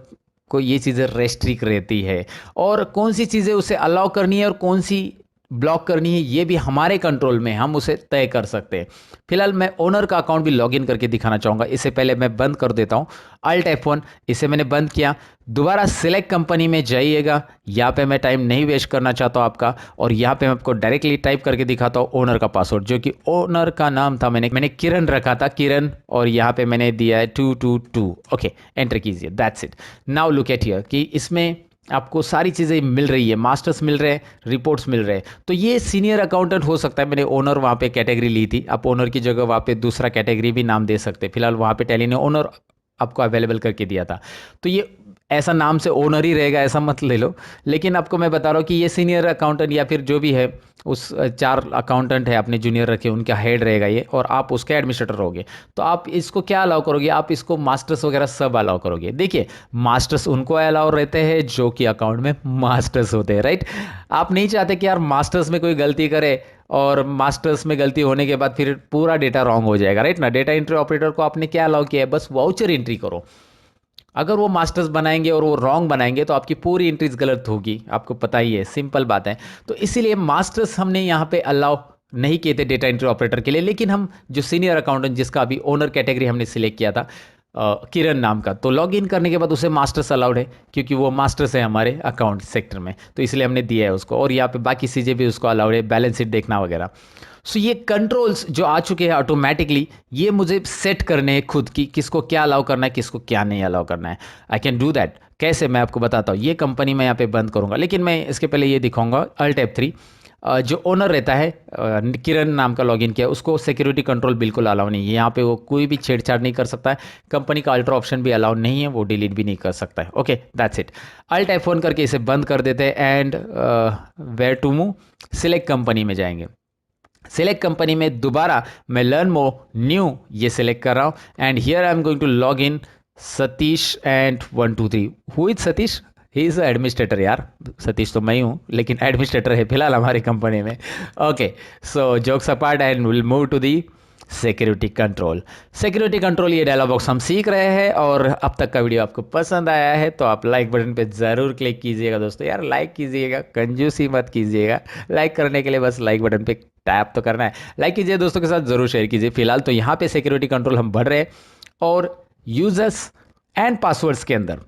को ये चीज़ें रेस्ट्रिक्ट रहती है, और कौन सी चीज़ें उसे अलाउ करनी है और कौन सी ब्लॉक करनी है ये भी हमारे कंट्रोल में, हम उसे तय कर सकते हैं। फिलहाल मैं ओनर का अकाउंट भी लॉगिन करके दिखाना चाहूँगा। इससे पहले मैं बंद कर देता हूँ, Alt F1, इसे मैंने बंद किया। दोबारा सिलेक्ट कंपनी में जाइएगा, यहाँ पे मैं टाइम नहीं वेस्ट करना चाहता हूँ आपका, और यहाँ पे मैं आपको डायरेक्टली टाइप करके दिखाता हूँ ओनर का पासवर्ड, जो कि ओनर का नाम था, मैंने किरण रखा था, किरण, और यहाँ पे मैंने दिया है 222। ओके, एंटर कीजिए, that's it. Now look at here कि इसमें आपको सारी चीज़ें मिल रही है, मास्टर्स मिल रहे हैं, रिपोर्ट्स मिल रहे हैं। तो ये सीनियर अकाउंटेंट हो सकता है। मैंने ओनर वहाँ पे कैटेगरी ली थी, आप ओनर की जगह वहाँ पे दूसरा कैटेगरी भी नाम दे सकते हैं। फिलहाल वहाँ पे टैली ने ओनर आपको अवेलेबल करके दिया था, तो ये ऐसा नाम से ओनर ही रहेगा ऐसा मत ले लो। लेकिन आपको मैं बता रहा हूँ कि ये सीनियर अकाउंटेंट या फिर जो भी है, उस 4 अकाउंटेंट है आपने जूनियर रखे, उनका हेड रहेगा ये, और आप उसके एडमिनिस्ट्रेटर रहोगे। तो आप इसको क्या अलाउ करोगे, आप इसको मास्टर्स वगैरह सब अलाउ करोगे। देखिए, मास्टर्स उनको अलाउ रहते हैं जो कि अकाउंट में मास्टर्स होते हैं, राइट। आप नहीं चाहते कि यार मास्टर्स में कोई गलती करे, और मास्टर्स में गलती होने के बाद फिर पूरा डेटा रॉन्ग हो जाएगा, राइट ना। डेटा एंट्री ऑपरेटर को आपने क्या अलाउ किया है, बस वाउचर एंट्री करो। अगर वो मास्टर्स बनाएंगे और वो रॉन्ग बनाएंगे तो आपकी पूरी एंट्रीज गलत होगी, आपको पता ही है, सिंपल बात है। तो इसीलिए मास्टर्स हमने यहाँ पे अलाउ नहीं किए थे डेटा एंट्री ऑपरेटर के लिए। लेकिन हम जो सीनियर अकाउंटेंट जिसका अभी ओनर कैटेगरी हमने सिलेक्ट किया था, किरण नाम का, तो लॉग इन करने के बाद उसे मास्टर्स अलाउड है, क्योंकि वो मास्टर्स है हमारे अकाउंट सेक्टर में, तो इसलिए हमने दिया है उसको। और यहाँ पे बाकी चीज़ें भी उसको अलाउड है, बैलेंस शीट देखना वगैरह। सो ये कंट्रोल्स जो आ चुके हैं ऑटोमेटिकली, ये मुझे सेट करने हैं खुद की, किसको क्या अलाउ करना है, किसको क्या नहीं अलाउ करना है। I can do that. कैसे, मैं आपको बताता हूँ। ये कंपनी मैं यहाँ पे बंद करूँगा, लेकिन मैं इसके पहले ये दिखाऊंगा। Alt F3, जो ओनर रहता है, किरण नाम का लॉगिन किया, उसको सिक्योरिटी कंट्रोल बिल्कुल अलाउ नहीं है। यहाँ पे वो कोई भी छेड़छाड़ नहीं कर सकता है। कंपनी का अल्टर ऑप्शन भी अलाउ नहीं है, वो डिलीट भी नहीं कर सकता है। Okay, that's it. Alt F1 करके इसे बंद कर देते हैं and where to move, select company में जाएंगे। सिलेक्ट कंपनी में दोबारा मैं लर्न मोर न्यू ये सिलेक्ट कर रहा हूँ, and here I am going to log in Satish and 123। Who is Satish? He is administrator यार। सतीश तो मैं ही हूँ, लेकिन एडमिनिस्ट्रेटर है फिलहाल हमारी कंपनी में। Okay, so jokes apart and will move to the security control. Security control ये डायलॉग बॉक्स हम सीख रहे हैं, और अब तक का वीडियो आपको पसंद आया है तो आप लाइक बटन पे ज़रूर क्लिक कीजिएगा दोस्तों। यार लाइक कीजिएगा, कंजूसी मत कीजिएगा। लाइक करने के लिए बस लाइक बटन पे टैप तो करना है। लाइक कीजिए, दोस्तों के साथ ज़रूर शेयर कीजिए। फिलहाल तो यहाँ पे सिक्योरिटी कंट्रोल हम बढ़ रहे हैं, और यूजर्स एंड पासवर्ड्स के अंदर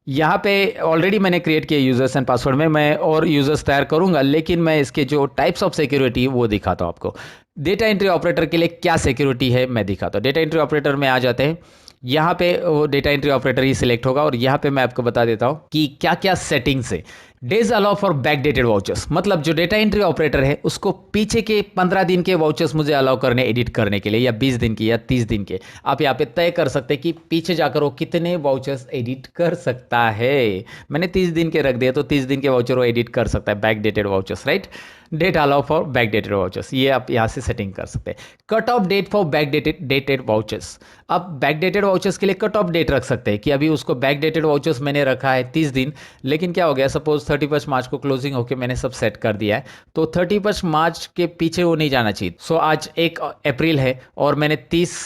यहाँ पे ऑलरेडी मैंने क्रिएट किया यूजर्स एंड पासवर्ड में, मैं और यूजर्स तैयार करूंगा, लेकिन मैं इसके जो टाइप्स ऑफ सिक्योरिटी वो दिखाता हूँ आपको। डेटा एंट्री ऑपरेटर के लिए क्या सिक्योरिटी है मैं दिखाता हूँ। डेटा एंट्री ऑपरेटर में आ जाते हैं, यहाँ पे वो डेटा एंट्री ऑपरेटर ही सिलेक्ट होगा, और यहाँ पे मैं आपको बता देता हूँ कि क्या क्या सेटिंग्स है। Days allow for backdated vouchers, मतलब जो डेटा एंट्री ऑपरेटर है उसको पीछे के 15 दिन के वाउचर्स मुझे अलाउ करने एडिट करने के लिए, या 20 दिन के या 30 दिन के। आप यहाँ पे तय कर सकते हैं कि पीछे जाकर वो कितने वाउचर्स एडिट कर सकता है। मैंने 30 दिन के रख दिया, तो 30 दिन के वाउचर वो एडिट कर सकता है, backdated vouchers, right. Date allow for backdated vouchers, ये आप यहाँ से सेटिंग कर सकते हैं। Cut off date for backdated vouchers, आप बैकडेटेड वाउचर्स के लिए कट ऑफ डेट रख सकते हैं कि अभी उसको बैकडेटेड वाउचर्स मैंने रखा है 30 दिन, लेकिन क्या हो गया, सपोज 31 मार्च को क्लोजिंग होकर मैंने सब सेट कर दिया है, तो 31 मार्च के पीछे वो नहीं जाना चाहिए। सो आज 1 अप्रैल है और मैंने 30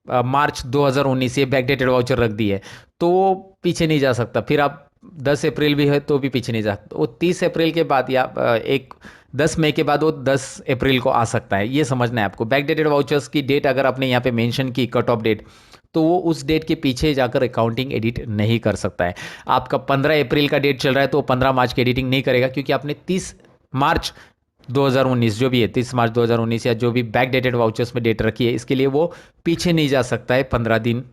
मार्च 2019 ये बैकडेटेड वाउचर रख दी है, तो वो पीछे नहीं जा सकता। फिर आप 10 अप्रैल भी है तो भी पीछे नहीं जा सकता। वो 30 अप्रैल के बाद या 10 मई के बाद वो 10 अप्रैल को आ सकता है, ये समझना है आपको। बैकडेटेड वाउचर्स की डेट अगर आपने यहाँ पे मेंशन की कट ऑफ डेट, तो वो उस डेट के पीछे जाकर अकाउंटिंग एडिट नहीं कर सकता है। आपका 15 अप्रैल का डेट चल रहा है तो 15 मार्च की एडिटिंग नहीं करेगा, क्योंकि आपने 30 मार्च 2019 जो भी है, 30 मार्च 2019 या जो भी बैकडेटेड वाउचर्स में डेट रखी है, इसके लिए वो पीछे नहीं जा सकता है, 15 दिन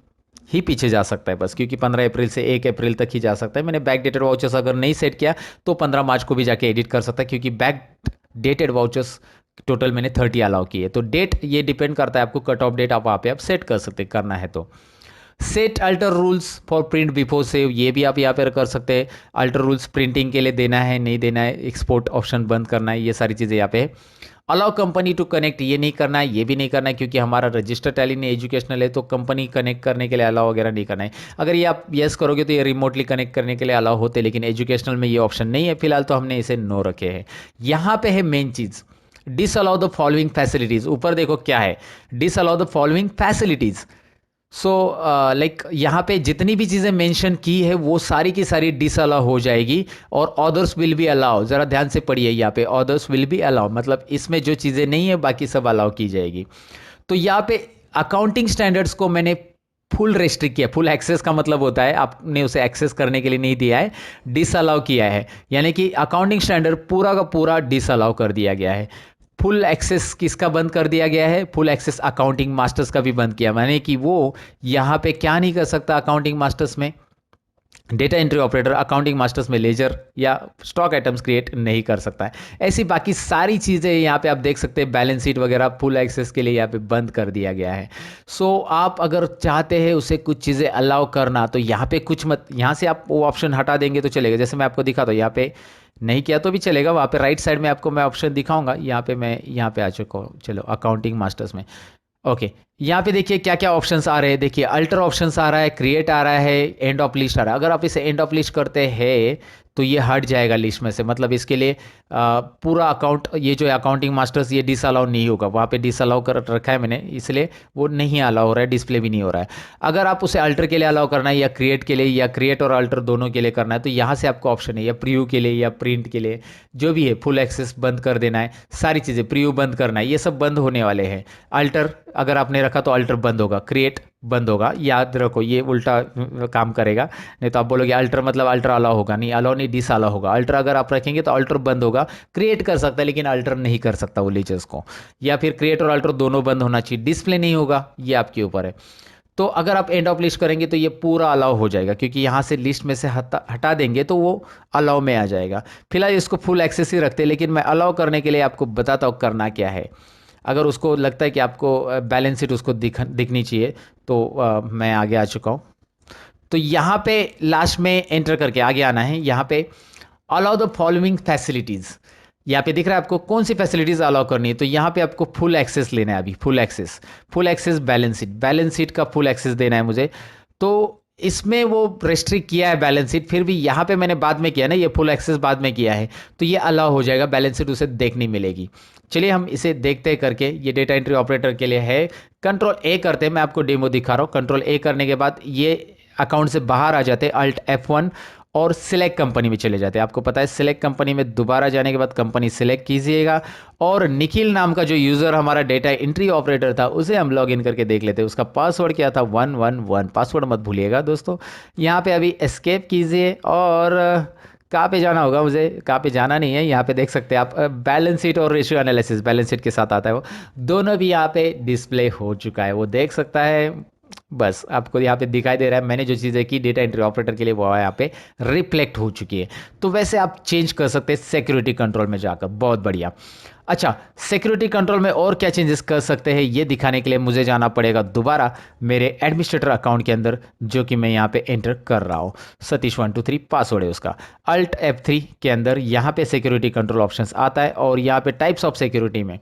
ही पीछे जा सकता है बस, क्योंकि 15 अप्रैल से 1 अप्रैल तक ही जा सकता है। मैंने बैक डेटेड वाउचर्स अगर नहीं सेट किया तो 15 मार्च को भी जाके एडिट कर सकता है, क्योंकि बैक डेटेड वाउचर्स टोटल मैंने 30 अलाउ किए। तो डेट ये डिपेंड करता है, आपको कट ऑफ डेट आप वहाँ पे आप सेट कर सकते, करना है तो। Set alter rules for print before save, ये भी आप यहाँ पर कर सकते हैं। अल्टर रूल्स प्रिंटिंग के लिए देना है नहीं देना है, एक्सपोर्ट ऑप्शन बंद करना है, ये सारी चीज़ें यहाँ पे है। अलाउ कंपनी टू कनेक्ट, ये नहीं करना है, ये भी नहीं करना है, क्योंकि हमारा रजिस्टर टैली नहीं एजुकेशनल है, तो कंपनी कनेक्ट करने के लिए अलाउ वगैरह नहीं करना है। अगर ये आप यस करोगे तो ये रिमोटली कनेक्ट करने के लिए अलाउ होते, लेकिन एजुकेशनल में ये ऑप्शन नहीं है फिलहाल, तो हमने इसे नो रखे हैं। यहाँ पे है main cheese, disallow the following facilities. ऊपर देखो क्या है, disallow the following facilities. So like यहाँ पे जितनी भी चीज़ें मेंशन की है वो सारी की सारी डिसअलाउ हो जाएगी, और अदर्स विल बी अलाउ। ज़रा ध्यान से पढ़िए, यहाँ पे अदर्स विल बी अलाउ, मतलब इसमें जो चीज़ें नहीं है बाकी सब अलाउ की जाएगी। तो यहाँ पे अकाउंटिंग स्टैंडर्ड्स को मैंने फुल रेस्ट्रिक्ट किया। फुल एक्सेस का मतलब होता है आपने उसे एक्सेस करने के लिए नहीं दिया है, डिसअलाउ किया है, यानी कि अकाउंटिंग स्टैंडर्ड पूरा का पूरा डिसअलाउ कर दिया गया है। फुल एक्सेस किसका बंद कर दिया गया है, फुल एक्सेस अकाउंटिंग मास्टर्स का भी बंद किया, माने कि वो यहाँ पे क्या नहीं कर सकता अकाउंटिंग मास्टर्स में, data entry operator accounting masters में लेजर या स्टॉक आइटम्स क्रिएट नहीं कर सकता है। ऐसी बाकी सारी चीज़ें यहाँ पे आप देख सकते हैं, बैलेंस शीट वगैरह फुल एक्सेस के लिए यहाँ पे बंद कर दिया गया है। सो आप अगर चाहते हैं उसे कुछ चीज़ें अलाउ करना, तो यहाँ पे कुछ मत, यहाँ से आप वो ऑप्शन हटा देंगे तो चलेगा। जैसे मैं आपको दिखाता हूँ, यहाँ पे नहीं किया तो भी चलेगा, वहाँ पे राइट साइड में आपको मैं ऑप्शन दिखाऊंगा। यहाँ पे मैं यहाँ पे आ चुका हूँ, चलो अकाउंटिंग मास्टर्स में। ओके, यहाँ पे देखिए क्या क्या ऑप्शंस आ रहे हैं। देखिए अल्टर ऑप्शंस आ रहा है, क्रिएट आ रहा है, एंड ऑफ लिस्ट आ रहा है। अगर आप इसे एंड ऑफ लिस्ट करते हैं तो ये हट जाएगा लिस्ट में से, मतलब इसके लिए पूरा अकाउंट, ये जो अकाउंटिंग मास्टर्स ये डिसअलाउ नहीं होगा। वहाँ पे डिसअलाउ कर रखा है मैंने, इसलिए वो नहीं अलाउ हो रहा है, डिस्प्ले भी नहीं हो रहा है। अगर आप उसे अल्टर के लिए अलाउ करना है, या क्रिएट के लिए, या क्रिएट और अल्टर दोनों के लिए करना है, तो यहाँ से आपको ऑप्शन है, या प्रीव्यू के लिए या प्रिंट के लिए, जो भी है फुल एक्सेस बंद कर देना है, सारी चीज़ें प्रीव्यू बंद करना है, ये सब बंद होने वाले हैं। अल्टर अगर आपने रखा तो अल्टर बंद होगा, क्रिएट बंद होगा, याद रखो ये उल्टा काम करेगा। नहीं तो आप बोलोगे अल्टर मतलब अल्टर अलाउ होगा, नहीं अलाउ नहीं डिस अलाउ होगा। अल्टर अगर आप रखेंगे तो अल्टर बंद होगा, क्रिएट कर सकता है लेकिन अल्टर नहीं कर सकता वो लीचर्स को, या फिर क्रिएट और अल्टर दोनों बंद होना चाहिए, डिस्प्ले नहीं होगा, ये आपके ऊपर है। तो अगर आप एंड ऑफ लिस्ट करेंगे तो ये पूरा अलाउ हो जाएगा, क्योंकि यहाँ से लिस्ट में से हटा देंगे तो वो अलाउ में आ जाएगा। फिलहाल इसको फुल एक्सेस ही रखते हैं, लेकिन मैं अलाउ करने के लिए आपको बताता हूँ करना क्या है। अगर उसको लगता है कि आपको बैलेंस शीट उसको दिखनी चाहिए, तो मैं आगे आ चुका हूँ। तो यहाँ पे लास्ट में एंटर करके आगे आना है। यहाँ पे अलाउ द फॉलोइंग फैसिलिटीज़, यहाँ पे दिख रहा है आपको कौन सी फैसिलिटीज़ अलाउ करनी है। तो यहाँ पे आपको फुल एक्सेस लेना है, अभी फुल एक्सेस बैलेंस शीट का फुल एक्सेस देना है मुझे। तो इसमें वो रेस्ट्रिक्ट किया है बैलेंस शीट, फिर भी यहाँ पे मैंने बाद में किया ना, ये फुल एक्सेस बाद में किया है, तो ये अलाउ हो जाएगा, बैलेंस शीट उसे देखनी मिलेगी। चलिए हम इसे देखते करके, ये डेटा एंट्री ऑपरेटर के लिए है। कंट्रोल ए करते हैं, मैं आपको डेमो दिखा रहा हूँ। कंट्रोल ए करने के बाद ये अकाउंट से बाहर आ जाते हैं, अल्ट F1 और सिलेक्ट कंपनी में चले जाते हैं। आपको पता है सिलेक्ट कंपनी में दोबारा जाने के बाद कंपनी सिलेक्ट कीजिएगा और निखिल नाम का जो यूज़र हमारा डेटा एंट्री ऑपरेटर था उसे हम लॉग इन करके देख लेते हैं। उसका पासवर्ड क्या था, 111। पासवर्ड मत भूलिएगा दोस्तों। यहाँ पे अभी एस्केप कीजिए और कहाँ पे जाना होगा, मुझे कहाँ पे जाना नहीं है, यहाँ पे देख सकते हैं आप बैलेंस शीट और रेशियो एनालिसिस, बैलेंस शीट के साथ आता है वो दोनों भी यहाँ पे डिस्प्ले हो चुका है, वो देख सकता है। बस आपको यहाँ पे दिखाई दे रहा है मैंने जो चीज़ें की डेटा एंट्री ऑपरेटर के लिए वो यहाँ पे रिफ्लेक्ट हो चुकी है। तो वैसे आप चेंज कर सकते हैं सिक्योरिटी कंट्रोल में जाकर, बहुत बढ़िया। अच्छा, सिक्योरिटी कंट्रोल में और क्या चेंजेस कर सकते हैं ये दिखाने के लिए मुझे जाना पड़ेगा दोबारा मेरे एडमिनिस्ट्रेटर अकाउंट के अंदर, जो कि मैं यहाँ पे एंटर कर रहा हूँ। सतीश 123 पासवर्ड है उसका। अल्ट F3 के अंदर यहाँ पे सिक्योरिटी कंट्रोल ऑप्शंस आता है और यहाँ पे टाइप्स ऑफ सिक्योरिटी में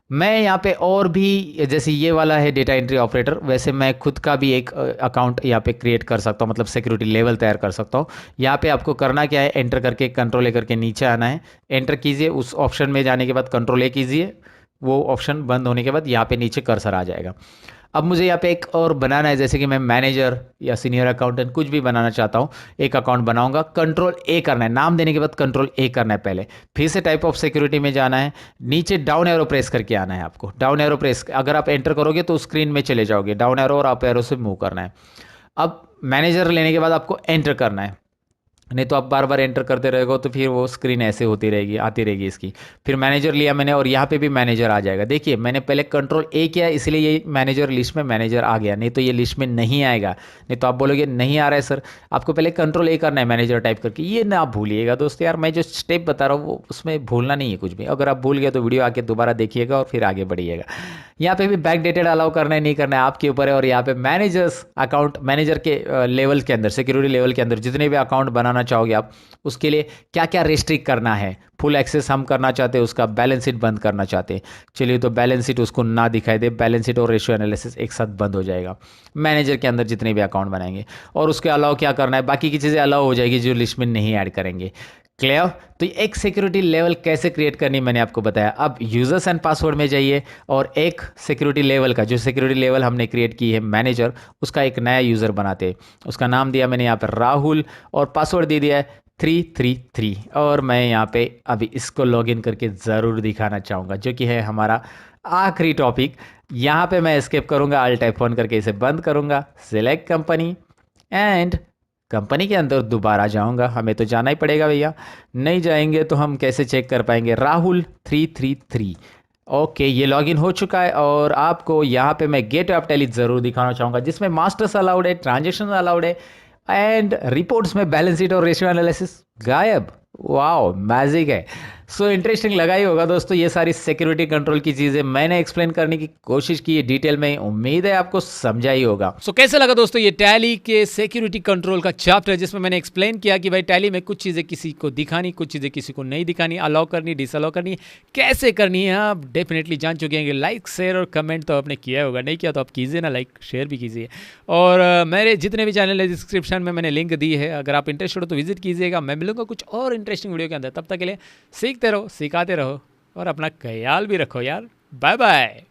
मैं यहाँ पे और भी, जैसे ये वाला है डेटा एंट्री ऑपरेटर, वैसे मैं खुद का भी एक अकाउंट यहाँ पे क्रिएट कर सकता हूँ, मतलब सिक्योरिटी लेवल तैयार कर सकता हूँ। यहाँ पे आपको करना क्या है, एंटर करके कंट्रोल ए करके नीचे आना है, एंटर कीजिए, उस ऑप्शन में जाने के बाद कंट्रोल ए कीजिए, वो ऑप्शन बंद होने के बाद यहाँ पे नीचे कर्सर आ जाएगा। अब मुझे यहाँ पे एक और बनाना है, जैसे कि मैं मैनेजर या सीनियर अकाउंटेंट कुछ भी बनाना चाहता हूँ, एक अकाउंट बनाऊंगा। कंट्रोल ए करना है, नाम देने के बाद कंट्रोल ए करना है पहले, फिर से टाइप ऑफ सिक्योरिटी में जाना है, नीचे डाउन एरो प्रेस करके आना है आपको। डाउन एरो प्रेस अगर आप एंटर करोगे तो स्क्रीन में चले जाओगे, डाउन एरो और अप एरो से मूव करना है। अब मैनेजर लेने के बाद आपको एंटर करना है, नहीं तो आप बार बार एंटर करते रहेगा तो फिर वो स्क्रीन ऐसे होती रहेगी, आती रहेगी इसकी। फिर मैनेजर लिया मैंने और यहाँ पे भी मैनेजर आ जाएगा। देखिए मैंने पहले कंट्रोल ए किया इसलिए ये मैनेजर लिस्ट में मैनेजर आ गया, नहीं तो ये लिस्ट में नहीं आएगा। नहीं तो आप बोलोगे नहीं आ रहा है सर, आपको पहले कंट्रोल ए करना है मैनेजर टाइप करके। ये ना आप भूलिएगा दोस्तों, यार मैं जो स्टेप बता रहा हूँ वो उसमें भूलना नहीं है कुछ भी। अगर आप भूल गए तो वीडियो आके दोबारा देखिएगा और फिर आगे बढ़िएगा। यहाँ पे भी बैक डेटेड अलाउ करना है नहीं करना है आपके ऊपर है। और यहाँ पे मैनेजर्स अकाउंट, मैनेजर के लेवल के अंदर, सिक्योरिटी लेवल के अंदर जितने भी अकाउंट बनाना चाहोगे आप, उसके लिए क्या क्या रिस्ट्रिक्ट करना है। फुल एक्सेस हम करना चाहते हैं, उसका बैलेंस शीट बंद करना चाहते हैं, चलिए तो बैलेंस शीट उसको ना दिखाई दे, बैलेंस शीट और रेशियो एनालिसिस एक साथ बंद हो जाएगा मैनेजर के अंदर जितने भी अकाउंट बनाएंगे। और उसके अलावा क्या करना है, बाकी की चीज़ें अलाउ हो जाएगी जो लिस्ट में नहीं ऐड करेंगे। क्लियर? तो एक सिक्योरिटी लेवल कैसे क्रिएट करनी मैंने आपको बताया। अब यूजर्स एंड पासवर्ड में जाइए और एक सिक्योरिटी लेवल का, जो सिक्योरिटी लेवल हमने क्रिएट की है मैनेजर, उसका एक नया यूज़र बनाते हैं। उसका नाम दिया मैंने यहाँ पर राहुल और पासवर्ड दे दिया है 333। और मैं यहाँ पे अभी इसको लॉगिन करके ज़रूर दिखाना चाहूँगा, जो कि है हमारा आखिरी टॉपिक। यहाँ पे मैं एस्केप करूँगा, अल्ट F1 करके इसे बंद करूँगा, सिलेक्ट कंपनी एंड कंपनी के अंदर दोबारा जाऊंगा। हमें तो जाना ही पड़ेगा भैया, नहीं जाएंगे तो हम कैसे चेक कर पाएंगे। राहुल 333, ओके ये लॉगिन हो चुका है। और आपको यहाँ पे मैं गेट ऑफ टैली ज़रूर दिखाना चाहूँगा, जिसमें मास्टर्स अलाउड है, ट्रांजेक्शन अलाउड है एंड रिपोर्ट्स में बैलेंस शीट और रेशियो एनालिसिस गायब। वाओ मैजिक है। सो इंटरेस्टिंग लगा ही होगा दोस्तों, ये सारी सिक्योरिटी कंट्रोल की चीज़ें मैंने एक्सप्लेन करने की कोशिश की है डिटेल में, उम्मीद है आपको समझा ही होगा। सो कैसे लगा दोस्तों ये टैली के सिक्योरिटी कंट्रोल का चैप्टर, जिसमें मैंने एक्सप्लेन किया कि भाई टैली में कुछ चीज़ें किसी को दिखानी, कुछ चीज़ें किसी को नहीं दिखानी, अलाउ करनी, डिसअलाउ करनी, कैसे करनी है आप डेफिनेटली जान चुके हैं। लाइक शेयर और कमेंट तो आपने किया होगा, नहीं किया तो आप कीजिए ना, लाइक शेयर भी कीजिए। और मेरे जितने भी चैनल है डिस्क्रिप्शन में मैंने लिंक दी है, अगर आप इंटरेस्टेड हो तो विजिट कीजिएगा। मैं मिलूंगा कुछ और इंटरेस्टिंग वीडियो के अंदर, तब तक के लिए सीखते रहो, सिखाते रहो और अपना ख्याल भी रखो यार। Bye bye.